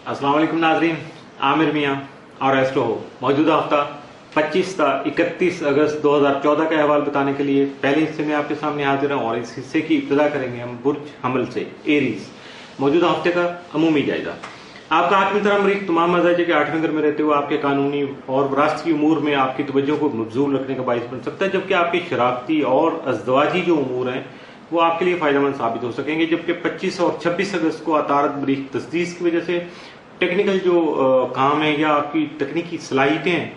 अस्सलाम वालेकुम नाजरीन, आमिर मियाँ और एस्ट्रो हो मौजूदा हफ्ता 25 था 31 अगस्त 2014 का अहवाल बताने के लिए पहले हिस्से में आपके सामने हाजिर हैं और इस हिस्से की इब्तिदा करेंगे हम बुर्ज हमल से एरीज मौजूदा हफ्ते का अमूमी जायजा। आपका आठवीं तरह मरीज तमाम मजाजे के 8वें घर में रहते हुए आपके कानूनी और राष्ट्रीय उमूर में आपकी तवज्जो को मबजूल रखने का बाइस बन सकता है, जबकि आपके शराबती और अज़दवाजी जो उमूर हैं वो आपके लिए फायदेमंद साबित हो सकेंगे। जबकि 25 और 26 अगस्त को अतारत मरीज तस्दीस की वजह से टेक्निकल जो काम है या आपकी तकनीकी सलाहियतें हैं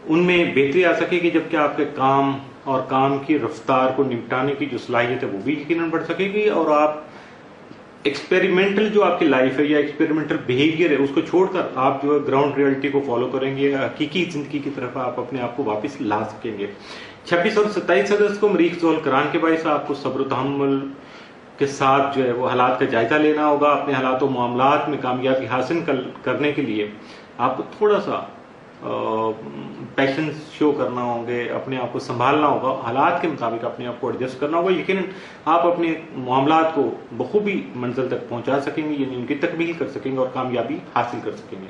उनमें बेहतरी आ सकेगी, जबकि आपके काम और काम की रफ्तार को निपटाने की जो सलाहियत है वो भी यकीनन बढ़ सकेगी और आप एक्सपेरिमेंटल जो आपकी लाइफ है या एक्सपेरिमेंटल बिहेवियर है उसको छोड़कर आप जो है ग्राउंड रियलिटी को फॉलो करेंगे, हकीकी जिंदगी की तरफ आप अपने आप को वापस ला सकेंगे। 26 और 27 अगस्त को मरीख ज़ोल करान के बायस आपको सब्र तहम्मुल के साथ जो है वो हालात का जायजा लेना होगा। अपने हालात और मामलात में कामयाबी हासिल करने के लिए आपको थोड़ा सा पैशंस शो करना होंगे, अपने आप को संभालना होगा, हालात के मुताबिक अपने आप को एडजस्ट करना होगा। यकीनन आप अपने मामलात को बखूबी मंजिल तक पहुंचा सकेंगे, यानी उनकी तकमील कर सकेंगे और कामयाबी हासिल कर सकेंगे।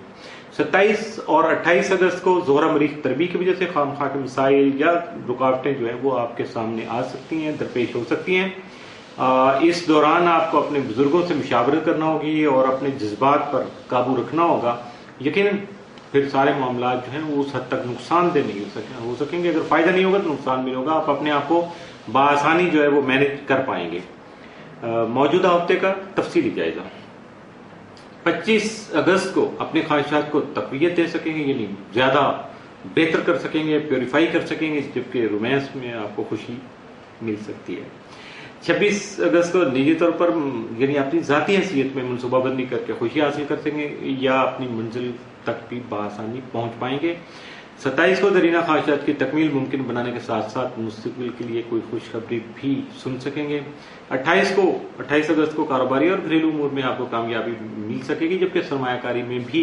27 और 28 अगस्त को ज़ोहरा मरीख तरबी की वजह से खामखा के मसाइल या रुकावटें जो है वो आपके सामने आ सकती हैं, दरपेश हो सकती हैं। इस दौरान आपको अपने बुजुर्गों से मुशावरत करना होगी और अपने जज्बात पर काबू रखना होगा। यकीनन फिर सारे मामला जो हैं वो उस हद तक नुकसानदेह नहीं हो सकेंगे। अगर फायदा नहीं होगा तो नुकसान भी होगा, आप अपने आप को बआसानी जो है वो मैनेज कर पाएंगे। मौजूदा हफ्ते का तफसीली जायजा। 25 अगस्त को अपने ख्वाहिशात को तकवीयत दे सकेंगे, यानी ज्यादा बेहतर कर सकेंगे, प्योरीफाई कर सकेंगे, जबकि रोमांस में आपको खुशी मिल सकती है। 26 अगस्त को निजी तौर पर यानी अपनी जाती हैसियत में मनसूबाबंदी करके खुशी हासिल कर सकेंगे या अपनी मंजिल तक भी बआसानी पहुंच पाएंगे। 27 को दरीना ख्वाहिशात की तकमील मुमकिन बनाने के साथ साथ मुस्तकबिल के लिए कोई खुशखबरी भी सुन सकेंगे। 28 अगस्त को कारोबारी और घरेलू उमूर में आपको कामयाबी मिल सकेगी, जबकि सरमायाकारी में भी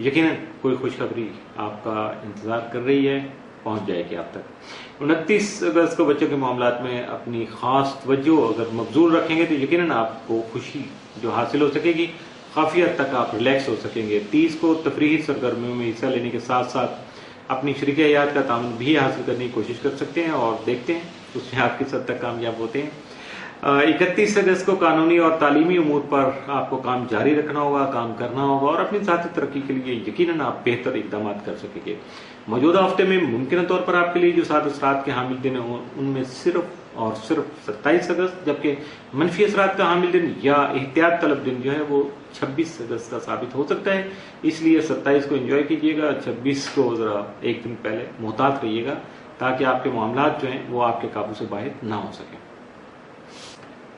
यकीनन कोई खुशखबरी आपका इंतजार कर रही है, पहुंच जाएगी आप तक। 29 अगस्त को बच्चों के मामलात में अपनी खास तवज्जो अगर मबजूल रखेंगे तो यकीनन आपको खुशी जो हासिल हो सकेगी, काफी हद तक आप रिलैक्स हो सकेंगे। 30 को तफरीही सरगर्मियों में हिस्सा लेने के साथ साथ अपनी शरीक हयात का तामुन भी हासिल करने की कोशिश कर सकते हैं और देखते हैं उसमें आप किस हद तक कामयाब होते हैं। 31 अगस्त को कानूनी और तालीमी उमूर पर आपको काम जारी रखना होगा, काम करना होगा और अपनी ज़ाती तरक्की के लिए यकीनन आप बेहतर इकदाम कर सकेंगे। मौजूदा हफ्ते में मुमकिन तौर पर आपके लिए जो 7 असरात के हामिल दिन हैं उनमें सिर्फ और सिर्फ 27 अगस्त, जबकि मनफी असरात का हामिल दिन या एहतियात तलब दिन जो है वो 26 अगस्त का साबित हो सकता है। इसलिए 27 को एंजॉय कीजिएगा, 26 को जरा एक दिन पहले मुहतात रहिएगा ताकि आपके मामलात जो हैं वो आपके काबू से बाहर ना हो सके।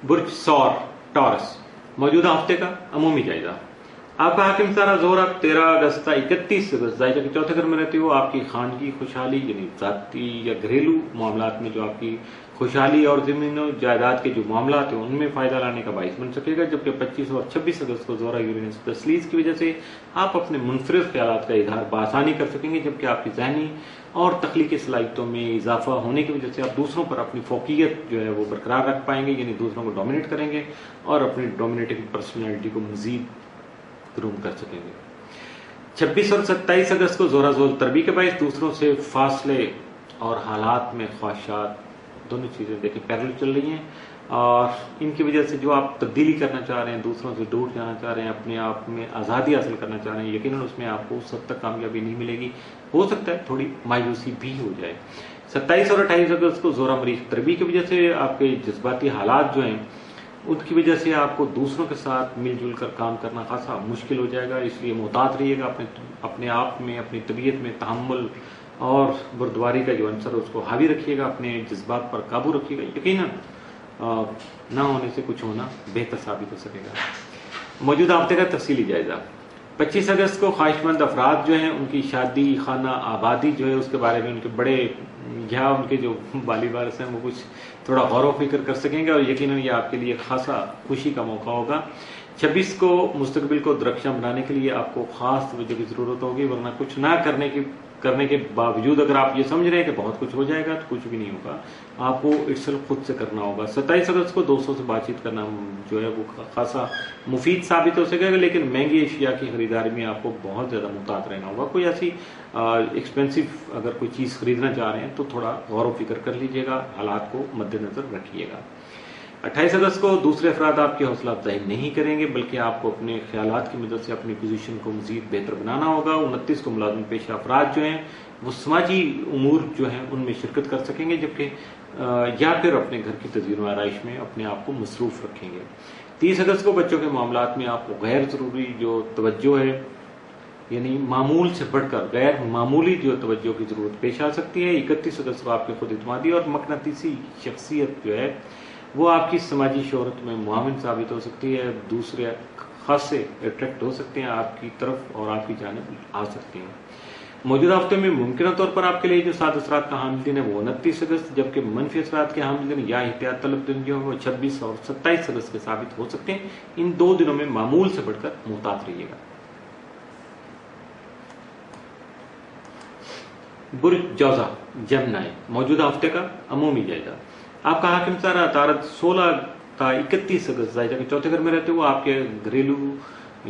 बुर्ज सौर टॉरस मौजूदा हफ्ते का अमूमी जायजा। आपका हाकिम सारा ज़ोहरा 13 अगस्त 31 अगस्त जायजा के चौथे घर में रहते हो आपकी खानगी खुशहाली यानी जाती या घरेलू मामलात में जो आपकी खुशहाली और जमीनों जायदाद के जो मामलात हैं उनमें फायदा लाने का बाइस बन सकेगा। जबकि 25 और 26 अगस्त को ज़ोहरा यूरेनस तस्लीस की वजह से आप अपने मुनफरिद ख्यालात का इजहार बआसानी कर सकेंगे, जबकि आपकी ज़हनी और तख्लीकी सलाहियतों में इजाफा होने की वजह से आप दूसरों पर अपनी फोकियत जो है वो बरकरार रख पाएंगे, यानी दूसरों को डोमिनेट करेंगे और अपनी डोमिनेटिंग पर्सनैलिटी को मजीद ग्रूम कर सकेंगे। 26 और 27 अगस्त को ज़ोहरा ज़ोल तरबी के बायस दूसरों से फासले और हालात में ख्वाहिशात दोनों चीज़ें देखिए पैरेलल चल रही हैं और इनकी वजह से जो आप तब्दीली करना चाह रहे हैं, दूसरों से दूर जाना चाह रहे हैं, अपने आप में आज़ादी हासिल करना चाह रहे हैं, यकीनन उसमें आपको उस हद तक कामयाबी नहीं मिलेगी। हो सकता है थोड़ी मायूसी भी हो जाए। 27 और 28 अगस्त को ज़ोहरा मरीख तरबी की वजह से आपके जज्बाती हालात जो हैं उनकी वजह से आपको दूसरों के साथ मिलजुल कर काम करना खासा मुश्किल हो जाएगा। इसलिए मुहतात रहिएगा, अपने आप में, अपनी तबीयत में तहम्मुल और बुर्दवारी का जो अंसर है उसको हावी रखिएगा, अपने जज्बात पर काबू रखिएगा। यकीनन ना होने से कुछ होना बेहतर साबित हो सकेगा। मौजूदा हफ्ते का तफसीली जायजा। 25 अगस्त को ख्वाहिशमंद अफराद जो हैं उनकी शादी खाना आबादी जो है उसके बारे में उनके बड़े या उनके जो वाली वारिस हैं वो कुछ थोड़ा गौर व फिक्र कर सकेंगे और यकीनन ये आपके लिए खासा खुशी का मौका होगा। 26 को मुस्तकबिल को दरख्शां बनाने के लिए आपको खास तवज्जो की जरूरत होगी, वरना कुछ ना करने की करने के बावजूद अगर आप ये समझ रहे हैं कि बहुत कुछ हो जाएगा, तो कुछ भी नहीं होगा। आपको इट्सल्फ खुद से करना होगा। 27 अगस्त को दोस्तों से बातचीत करना जो है वो खासा मुफीद साबित हो सकेगा, लेकिन महंगी एशिया की खरीदारी में आपको बहुत ज़्यादा मुहतात रहना होगा। कोई ऐसी एक्सपेंसिव अगर कोई चीज़ खरीदना चाह रहे हैं तो थोड़ा गौर व फिक्र कर लीजिएगा, हालात को मद्देनजर रखिएगा। 28 अगस्त को दूसरे अफराद आपकी हौसला अफजाई नहीं करेंगे, बल्कि आपको अपने ख्यालात की मदद से अपनी पोजीशन को मजीद बेहतर बनाना होगा। 29 को मुलाजिम पेशा अफराद जो हैं वो समाजी उमूर जो हैं उनमें शिरकत कर सकेंगे, जबकि या फिर अपने घर की तज़ीन व आराइश में अपने आप को मसरूफ रखेंगे। 30 अगस्त को बच्चों के मामलात में आपको गैर ज़रूरी जो तवज्जो है, यानी मामूल से बढ़कर गैर मामूली जो तवज्जो की ज़रूरत पेश आ सकती है। 31 अगस्त को आपकी खुद इत्मीदी और मकनातीसी शख्सियत जो है वो आपकी समाजी शोहरत में मुआविन साबित हो सकती है। दूसरे खासे अट्रैक्ट हो सकते हैं आपकी तरफ और आपकी जानिब आ सकते हैं। मौजूदा हफ्ते में मुमकिन तौर पर आपके लिए जो साद असरात का हामिल दिन है वो 29 अगस्त, जबकि मनफी असरात के हामिल दिन या एहतियात तलब दिन जो है वो 26 और 27 अगस्त के साबित हो सकते हैं। इन 2 दिनों में मामूल से बढ़कर मुहतात रहिएगा। बुर्ज जौजा जमनाई मौजूदा हफ्ते का अमूमी जायजा। आपका हाकिम सारा तारत 16 का 31 अगस्त जायजा के चौथे घर में रहते हुए आपके घरेलू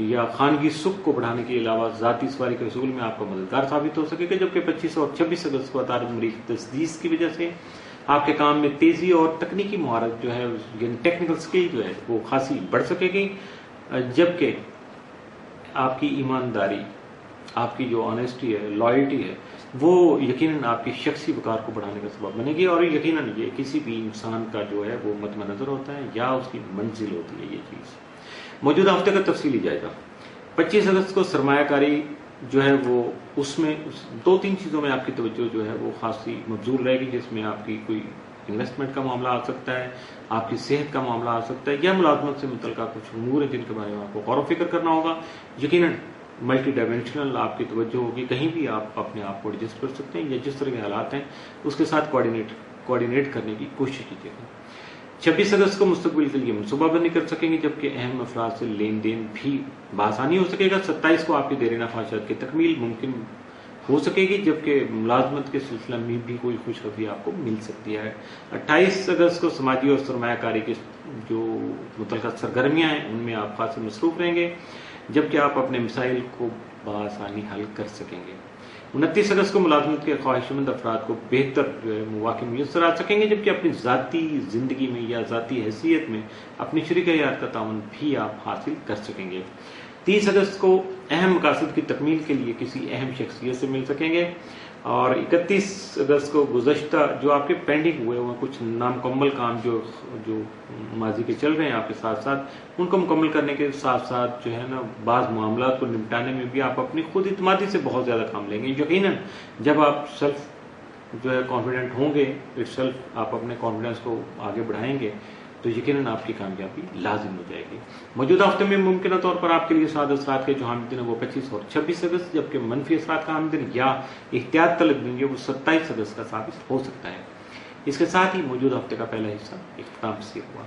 या खानगी सुख को बढ़ाने के अलावा जाती सवारी के रसूल में आपका मददगार साबित हो सकेगा, जबकि 25 और 26 अगस्त को अतारत मरीज तस्दीस की वजह से आपके काम में तेजी और तकनीकी महारत जो है यानी टेक्निकल स्किल जो है वो खासी बढ़ सकेगी, जबकि आपकी ईमानदारी, आपकी जो ऑनेस्टी है, लॉयल्टी है, वो यकीनन आपकी शख्सी वकार को बढ़ाने का सबब बनेगी। और यकीनन ये किसी भी इंसान का जो है वो मद्देनजर होता है या उसकी मंजिल होती है ये चीज़। मौजूदा हफ्ते का तफसीली जायजा। 25 अगस्त को सरमायाकारी जो है वो उसमें 2-3 चीज़ों में आपकी तवज्जो जो है वो खासी मबजूल रहेगी, जिसमें आपकी कोई इन्वेस्टमेंट का मामला आ सकता है, आपकी सेहत का मामला आ सकता है, या मुलाजमत से मुतल्लिका कुछ उमूर है जिनके बारे में आपको गौर व फिक्र करना होगा। यकीनन मल्टी डायमेंशनल आपकी तवज्जो होगी, कहीं भी आप अपने आप को एडजस्ट कर सकते हैं या जिस तरह के हालात हैं उसके साथ कोऑर्डिनेट करने की कोशिश कीजिएगा। 26 अगस्त को मुस्तकबिल के लिए मनसूबाबंदी कर सकेंगे, जबकि अहम अफराद से लेन देन भी बआसानी हो सकेगा। 27 को आपकी देरीना ख्वाहिशात की तकमील मुमकिन हो सकेगी, जबकि मुलाजमत के सिलसिले में भी कोई खुशखबरी आपको मिल सकती है। 28 अगस्त को समाजी और सरमायाकारी की जो मुतल्लिका सरगर्मियाँ हैं उनमें आप खासे मसरूफ रहेंगे, जबकि आप अपने मसाइल को बआसानी हल कर सकेंगे। 29 अगस्त को मुलाजमत के ख्वाहिशमंद अफराद को बेहतर जो है मौके मुयसर आ सकेंगे, जबकि अपनी ज़ाती ज़िंदगी में या ज़ाती हैसियत में अपनी शरीक हयात का ताउन भी आप हासिल कर सकेंगे। 30 अगस्त को अहम मकासद की तकमील के लिए किसी अहम शख्सियत से मिल सकेंगे। और 31 अगस्त को गुज़श्ता जो आपके पेंडिंग हुए हुए कुछ नामुकम्मल काम जो माजी के चल रहे हैं आपके साथ साथ उनको मुकम्मल करने के साथ साथ जो है ना बाज़ मामलात को निपटाने में भी आप अपनी खुद इत्मीदी से बहुत ज़्यादा काम लेंगे। यकीनन जब आप सेल्फ जो है कॉन्फिडेंट होंगे, सेल्फ आप अपने कॉन्फिडेंस को आगे बढ़ाएंगे तो यकीनन आपकी कामयाबी लाजिम हो जाएगी। मौजूदा हफ्ते में मुमकिन तौर पर आपके लिए साद असरात के जो हामिल दिन है वो 25 और 26 अगस्त, जबकि मनफी असरात का हामिल दिन या एहतियात तलब दिन वो 27 अगस्त का साबित हो सकता है। इसके साथ ही मौजूदा हफ्ते का पहला हिस्सा इख्तिताम पसीर हुआ।